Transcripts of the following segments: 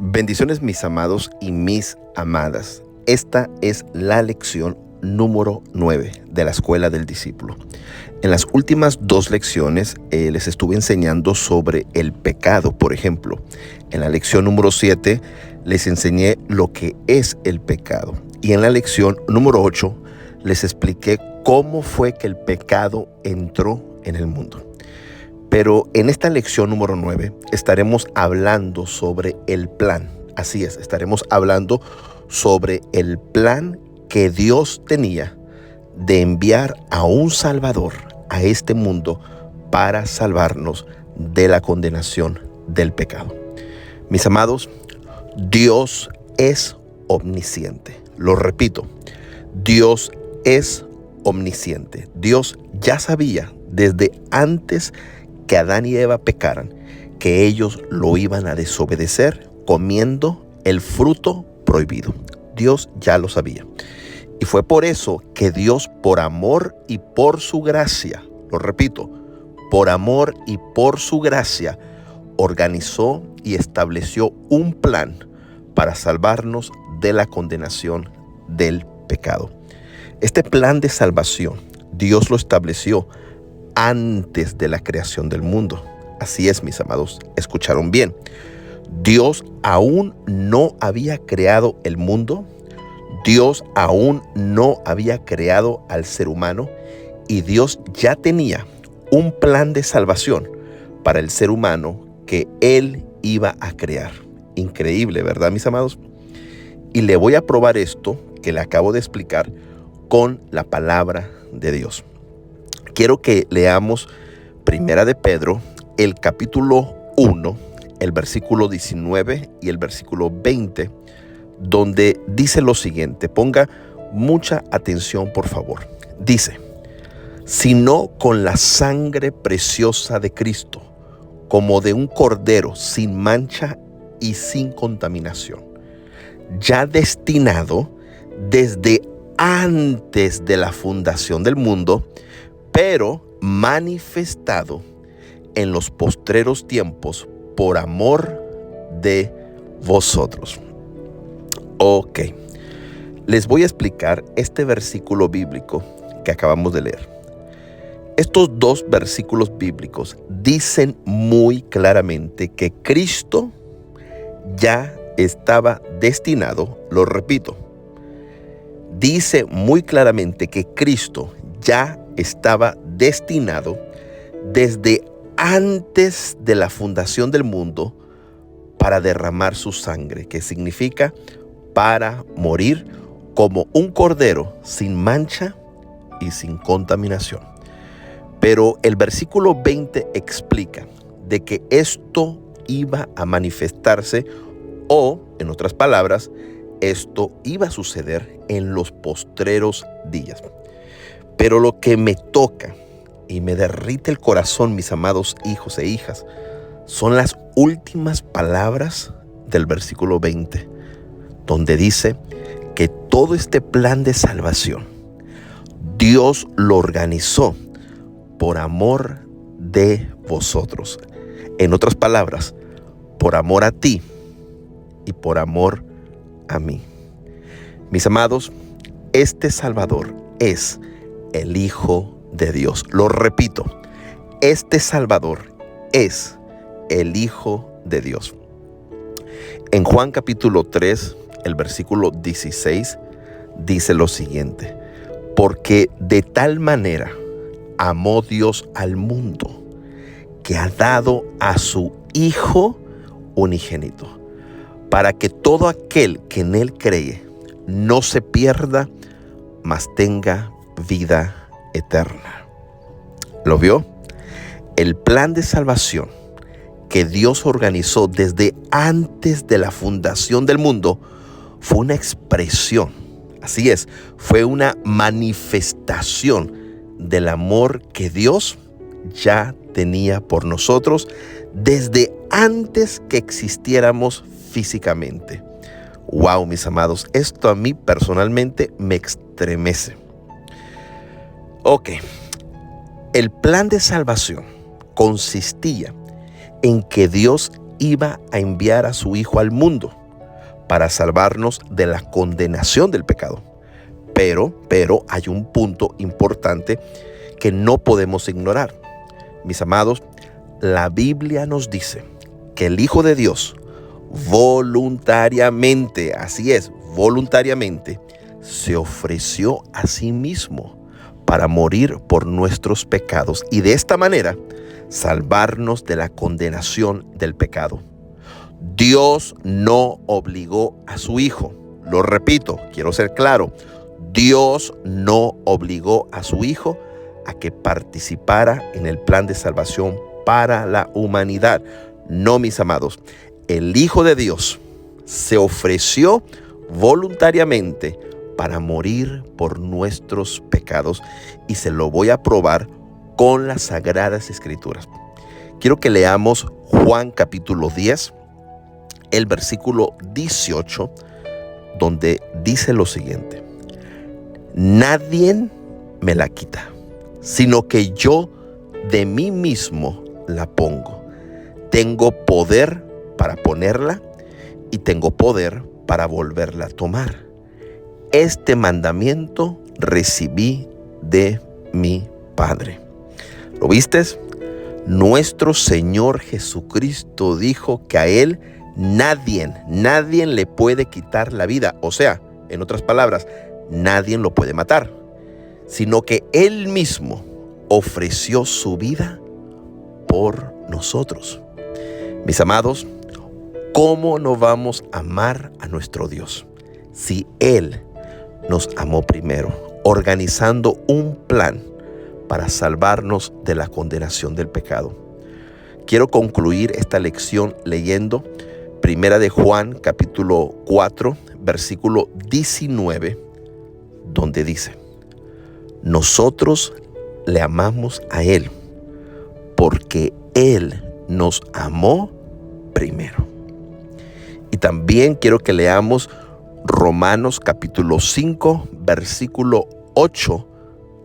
Bendiciones, mis amados y mis amadas. Esta es la lección número 9 de la Escuela del Discípulo. En las últimas 2 lecciones les estuve enseñando sobre el pecado, por ejemplo. En la lección número 7 les enseñé lo que es el pecado. Y en la lección número 8 les expliqué cómo fue que el pecado entró en el mundo. Pero en esta lección número 9 estaremos hablando sobre el plan. Así es, estaremos hablando sobre el plan que Dios tenía de enviar a un Salvador a este mundo para salvarnos de la condenación del pecado. Mis amados, Dios es omnisciente. Lo repito, Dios es omnisciente. Dios ya sabía desde antes que Adán y Eva pecaran, que ellos lo iban a desobedecer comiendo el fruto prohibido. Dios ya lo sabía. Y fue por eso que Dios, por amor y por su gracia, lo repito, por amor y por su gracia, organizó y estableció un plan para salvarnos de la condenación del pecado. Este plan de salvación, Dios lo estableció antes de la creación del mundo. Así es, mis amados, escucharon bien. Dios aún no había creado el mundo, Dios aún no había creado al ser humano y Dios ya tenía un plan de salvación para el ser humano que Él iba a crear. Increíble, ¿verdad, mis amados? Y le voy a probar esto que le acabo de explicar con la palabra de Dios. Quiero que leamos Primera de Pedro, el capítulo 1, el versículo 19 y el versículo 20, donde dice lo siguiente. Ponga mucha atención, por favor. Dice: sino con la sangre preciosa de Cristo, como de un cordero sin mancha y sin contaminación, ya destinado desde antes de la fundación del mundo, pero manifestado en los postreros tiempos por amor de vosotros. Ok, les voy a explicar este versículo bíblico que acabamos de leer. Estos 2 versículos bíblicos dicen muy claramente que Cristo ya estaba destinado, lo repito, dice muy claramente que Cristo ya estaba destinado desde antes de la fundación del mundo para derramar su sangre, que significa para morir como un cordero sin mancha y sin contaminación. Pero el versículo 20 explica de que esto iba a manifestarse, o en otras palabras, esto iba a suceder en los postreros días. Pero lo que me toca y me derrite el corazón, mis amados hijos e hijas, son las últimas palabras del versículo 20, donde dice que todo este plan de salvación, Dios lo organizó por amor de vosotros. En otras palabras, por amor a ti y por amor a mí. Mis amados, este Salvador es el Hijo de Dios. Lo repito, este Salvador es el Hijo de Dios. En Juan capítulo 3, el versículo 16, dice lo siguiente: porque de tal manera amó Dios al mundo, que ha dado a su Hijo unigénito, para que todo aquel que en Él cree no se pierda, mas tenga vida eterna. ¿Lo vio? El plan de salvación que Dios organizó desde antes de la fundación del mundo fue una expresión, así es, fue una manifestación del amor que Dios ya tenía por nosotros desde antes que existiéramos físicamente. Wow, mis amados, esto a mí personalmente me estremece. Ok, el plan de salvación consistía en que Dios iba a enviar a su Hijo al mundo para salvarnos de la condenación del pecado. Pero hay un punto importante que no podemos ignorar. Mis amados, la Biblia nos dice que el Hijo de Dios voluntariamente, así es, voluntariamente, se ofreció a sí mismo para morir por nuestros pecados y de esta manera salvarnos de la condenación del pecado. Dios no obligó a su Hijo. Lo repito, quiero ser claro. Dios no obligó a su Hijo a que participara en el plan de salvación para la humanidad. No, mis amados. El Hijo de Dios se ofreció voluntariamente para morir por nuestros pecados y se lo voy a probar con las Sagradas Escrituras. Quiero que leamos Juan capítulo 10, el versículo 18, donde dice lo siguiente: nadie me la quita, sino que yo de mí mismo la pongo. Tengo poder para ponerla y tengo poder para volverla a tomar. Este mandamiento recibí de mi Padre. ¿Lo vistes? Nuestro Señor Jesucristo dijo que a Él nadie le puede quitar la vida. O sea, en otras palabras, nadie lo puede matar, sino que Él mismo ofreció su vida por nosotros. Mis amados, ¿cómo no vamos a amar a nuestro Dios si Él nos amó primero, organizando un plan para salvarnos de la condenación del pecado? Quiero concluir esta lección leyendo Primera de Juan, capítulo 4, versículo 19, donde dice: nosotros le amamos a Él porque Él nos amó primero. Y también quiero que leamos Romanos capítulo 5, versículo 8,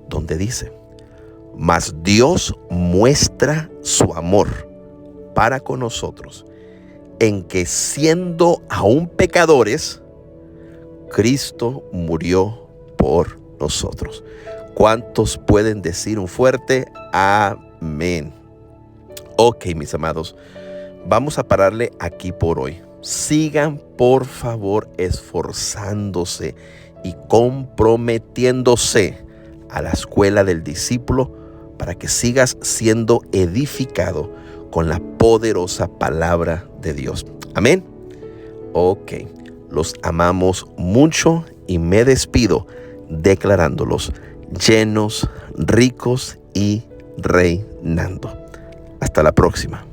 donde dice: mas Dios muestra su amor para con nosotros en que siendo aún pecadores, Cristo murió por nosotros. ¿Cuántos pueden decir un fuerte amén? Ok, mis amados, vamos a pararle aquí por hoy. Sigan, por favor, esforzándose y comprometiéndose a la escuela del discípulo para que sigas siendo edificado con la poderosa palabra de Dios. Amén. Ok, los amamos mucho y me despido declarándolos llenos, ricos y reinando. Hasta la próxima.